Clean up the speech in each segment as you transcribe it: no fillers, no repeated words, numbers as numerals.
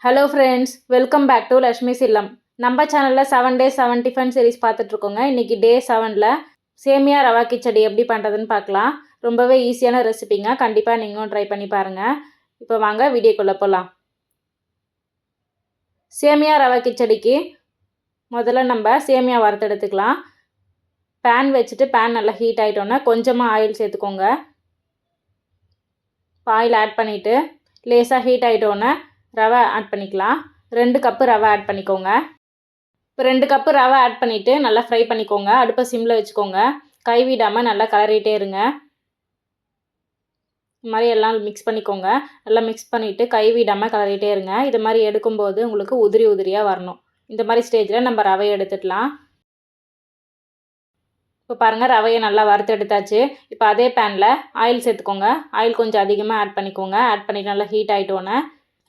Hello friends, welcome back to Lakshmi's Illam. நம்ம சேனலில் 7 days 7 tiffin series பார்த்துட்ருக்கோங்க. இன்றைக்கி டே 7ல் சேமியா ரவா கிச்சடி எப்படி பண்ணுறதுன்னு பார்க்கலாம். ரொம்பவே ஈஸியான ரெசிபிங்க. கண்டிப்பாக நீங்களும் ட்ரை பண்ணி பாருங்கள். இப்போ வாங்க வீடியோக்குள்ளே போகலாம். சேமியா ரவா கிச்சடிக்கு முதல்ல நம்ம சேமியா வறுத்து எடுத்துக்கலாம். பேன் வச்சுட்டு பேன் நல்லா ஹீட் ஆகிட்டோன்னா கொஞ்சமாக ஆயில் சேர்த்துக்கோங்க. ஆயில் ஆட் பண்ணிவிட்டு லேசாக ஹீட் ஆகிட்டோன்னே ரவை ஆட் பண்ணிக்கலாம். 2 கப்பு ரவை ஆட் பண்ணிக்கோங்க. இப்போ 2 கப்பு ரவை ஆட் பண்ணிவிட்டு நல்லா ஃப்ரை பண்ணிக்கோங்க. அடுப்பை சிம்மில் வச்சுக்கோங்க. கைவிடாமல் நல்லா கலரிட்டே இருங்க. இது மாதிரி எல்லாம் மிக்ஸ் பண்ணிக்கோங்க. நல்லா மிக்ஸ் பண்ணிவிட்டு கைவிடாமல் கலரிட்டே இருங்க. இது மாதிரி எடுக்கும்போது உங்களுக்கு உதிரி உதிரியாக வரணும். இந்த மாதிரி ஸ்டேஜில் நம்ம ரவையை எடுத்துக்கலாம். இப்போ பாருங்கள், ரவையை நல்லா வறுத்து எடுத்தாச்சு. இப்போ அதே பேனில் ஆயில் சேர்த்துக்கோங்க. ஆயில் கொஞ்சம் அதிகமாக ஆட் பண்ணிக்கோங்க. ஆட் பண்ணிவிட்டு நல்லா ஹீட் ஆகிட்டோன்னே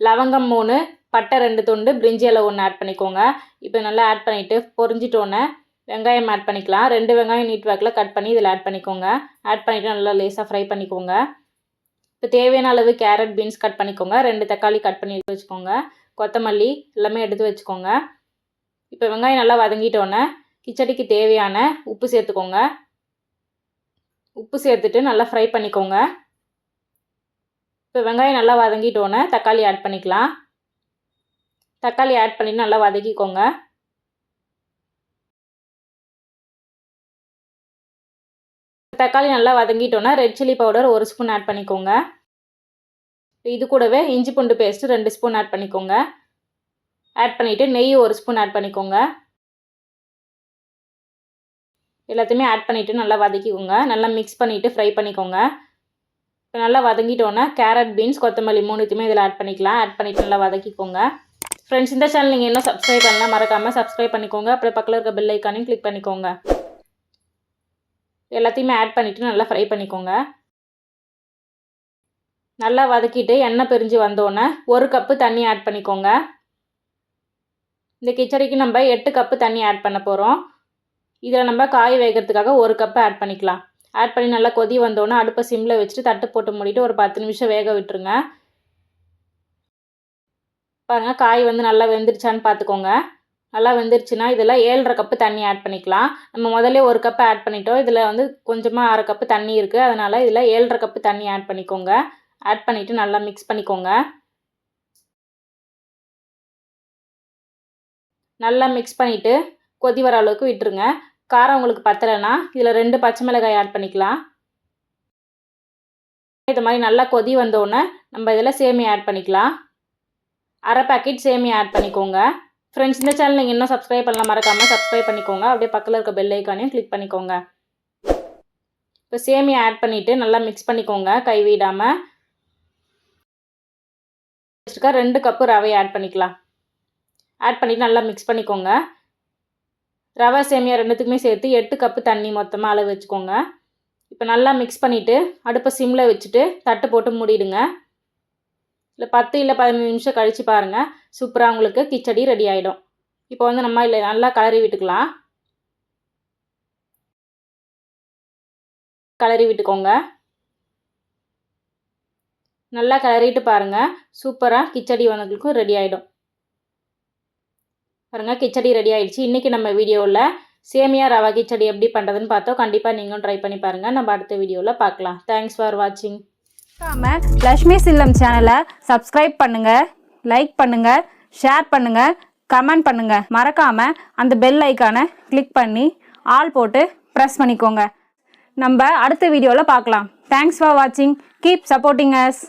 லவங்கம் 3, பட்டை 2 துண்டு, பிரிஞ்சி இலை 1 ஆட் பண்ணிக்கோங்க. இப்போ நல்லா ஆட் பண்ணிவிட்டு பொரிஞ்சிட்டோன்னே வெங்காயம் ஆட் பண்ணிக்கலாம். 2 வெங்காயம் நீட் வாக்கில் கட் பண்ணி இதில் ஆட் பண்ணிக்கோங்க. ஆட் பண்ணிவிட்டு நல்லா லேசாக ஃப்ரை பண்ணிக்கோங்க. இப்போ தேவையான அளவு கேரட், பீன்ஸ் கட் பண்ணிக்கோங்க. 2 தக்காளி கட் பண்ணி எடுத்து வச்சுக்கோங்க. கொத்தமல்லி எல்லாமே எடுத்து வச்சுக்கோங்க. இப்போ வெங்காயம் நல்லா வதங்கிட்டோன்னே கிச்சடிக்கு தேவையான உப்பு சேர்த்துக்கோங்க. உப்பு சேர்த்துட்டு நல்லா ஃப்ரை பண்ணிக்கோங்க. இப்போ வெங்காயம் நல்லா வதங்கிட்டோன்னே தக்காளி ஆட் பண்ணிக்கலாம். தக்காளி ஆட் பண்ணிட்டு நல்லா வதக்கிக்கோங்க. தக்காளி நல்லா வதங்கிட்டோன்னா red chilli powder 1 spoon add பண்ணிக்கோங்க. இது கூடவே இஞ்சி பூண்டு பேஸ்ட்டு 2 ஸ்பூன் ஆட் பண்ணிக்கோங்க. ஆட் பண்ணிவிட்டு நெய் 1 ஸ்பூன் ஆட் பண்ணிக்கோங்க. எல்லாத்தையுமே ஆட் பண்ணிவிட்டு நல்லா வதக்கிக்கோங்க. நல்லா மிக்ஸ் பண்ணிவிட்டு ஃப்ரை பண்ணிக்கோங்க. இப்போ நல்லா வதங்கிட்டோன்னா கேரட், பீன்ஸ், கொத்தமல்லி 3த்தையுமே இதில் ஆட் பண்ணிக்கலாம். ஆட் பண்ணிவிட்டு நல்லா வதக்கிக்கோங்க. ஃப்ரெண்ட்ஸ், இந்த சேனல் நீங்கள் இன்னும் சப்ஸ்கிரைப் பண்ணலாம், மறக்காமல் சப்ஸ்கிரைப் பண்ணிக்கோங்க. அப்புறம் பக்கத்தில் இருக்க பெல் ஐக்கானையும் கிளிக் பண்ணிக்கோங்க. எல்லாத்தையுமே ஆட் பண்ணிவிட்டு நல்லா ஃப்ரை பண்ணிக்கோங்க. நல்லா வதக்கிட்டு எண்ணெய் பிரிஞ்சு வந்தோன்னே 1 கப்பு தண்ணி ஆட் பண்ணிக்கோங்க. இந்த கிச்சடிக்கு நம்ம 8 கப்பு தண்ணி ஆட் பண்ண போகிறோம். இதில் நம்ம காய் வேகிறதுக்காக 1 கப்பு ஆட் பண்ணிக்கலாம். ஆட் பண்ணி நல்லா கொதி வந்தோன்னே அடுப்பை சிம்மில் வச்சுட்டு தட்டு போட்டு மூடிட்டு ஒரு 10 நிமிஷம் வேக விட்டுருங்க. பாருங்கள், காய் நல்லா வெந்துருச்சான்னு பார்த்துக்கோங்க. நல்லா வெந்துருச்சுன்னா இதில் 7.5 கப்பு தண்ணி ஆட் பண்ணிக்கலாம். நம்ம முதல்ல 1 கப்பு ஆட் பண்ணிட்டோம். இதில் கொஞ்சமாக 1/2 கப்பு தண்ணி இருக்குது. அதனால் இதில் 7.5 கப்பு தண்ணி ஆட் பண்ணிக்கோங்க. ஆட் பண்ணிவிட்டு நல்லா மிக்ஸ் பண்ணிக்கோங்க. நல்லா மிக்ஸ் பண்ணிவிட்டு கொதி வர அளவுக்கு விட்டுருங்க. காரம் உங்களுக்கு பத்தலைன்னா இதில் 2 பச்சை மிளகாய் ஆட் பண்ணிக்கலாம். இது மாதிரி நல்லா கொதி வந்தோடனே நம்ம இதில் சேமியா ஆட் பண்ணிக்கலாம். 1/2 பாக்கெட் சேமியா ஆட் பண்ணிக்கோங்க. ஃப்ரெண்ட்ஸ், இந்த சேனல் நீங்கள் இன்னும் சப்ஸ்கிரைப் பண்ணலாம், மறக்காமல் சப்ஸ்கிரைப் பண்ணிக்கோங்க. அப்படியே பக்கத்தில் இருக்க பெல் ஐக்கானையும் கிளிக் பண்ணிக்கோங்க. இப்போ சேமியா ஆட் பண்ணிவிட்டு நல்லா மிக்ஸ் பண்ணிக்கோங்க கைவிடாமல். 2 கப்பு ரவையை ஆட் பண்ணிக்கலாம். ஆட் பண்ணிவிட்டு நல்லா மிக்ஸ் பண்ணிக்கோங்க. ரவை சேமியா 2த்துக்குமே சேர்த்து 8 கப்பு தண்ணி மொத்தமாக அளவு வச்சுக்கோங்க. இப்போ நல்லா மிக்ஸ் பண்ணிவிட்டு அடுப்பை சிம்மில் வச்சுட்டு தட்டு போட்டு மூடிடுங்க. இல்லை 10 இல்லை 15 நிமிஷம் கழித்து பாருங்கள், சூப்பராக உங்களுக்கு கிச்சடி ரெடி ஆகிடும். இப்போ நம்ம இல்லை நல்லா கலரி விட்டுக்கலாம். கலரி விட்டுக்கோங்க. நல்லா கலரிட்டு பாருங்கள், சூப்பராக கிச்சடி உங்களுக்கு ரெடி ஆகிடும். பாருங்கள், கிச்சடி ரெடி ஆகிடுச்சு. இன்றைக்கி நம்ம வீடியோவில் சேமியா ரவா கிச்சடி எப்படி பண்ணுறதுன்னு பார்த்தோம். கண்டிப்பாக நீங்களும் ட்ரை பண்ணி பாருங்கள். நம்ம அடுத்த வீடியோவில் பார்க்கலாம். தேங்க்ஸ் ஃபார் வாட்சிங். லக்ஷ்மிஸ் இல்லம் சேனலை சப்ஸ்கிரைப் பண்ணுங்கள், லைக் பண்ணுங்கள், ஷேர் பண்ணுங்கள், கமெண்ட் பண்ணுங்கள். மறக்காமல் அந்த பெல் ஐக்கானை கிளிக் பண்ணி ஆல் போட்டு ப்ரெஸ் பண்ணிக்கோங்க. நம்ம அடுத்த வீடியோவில் பார்க்கலாம். தேங்க்ஸ் ஃபார் வாட்சிங். Keep supporting us.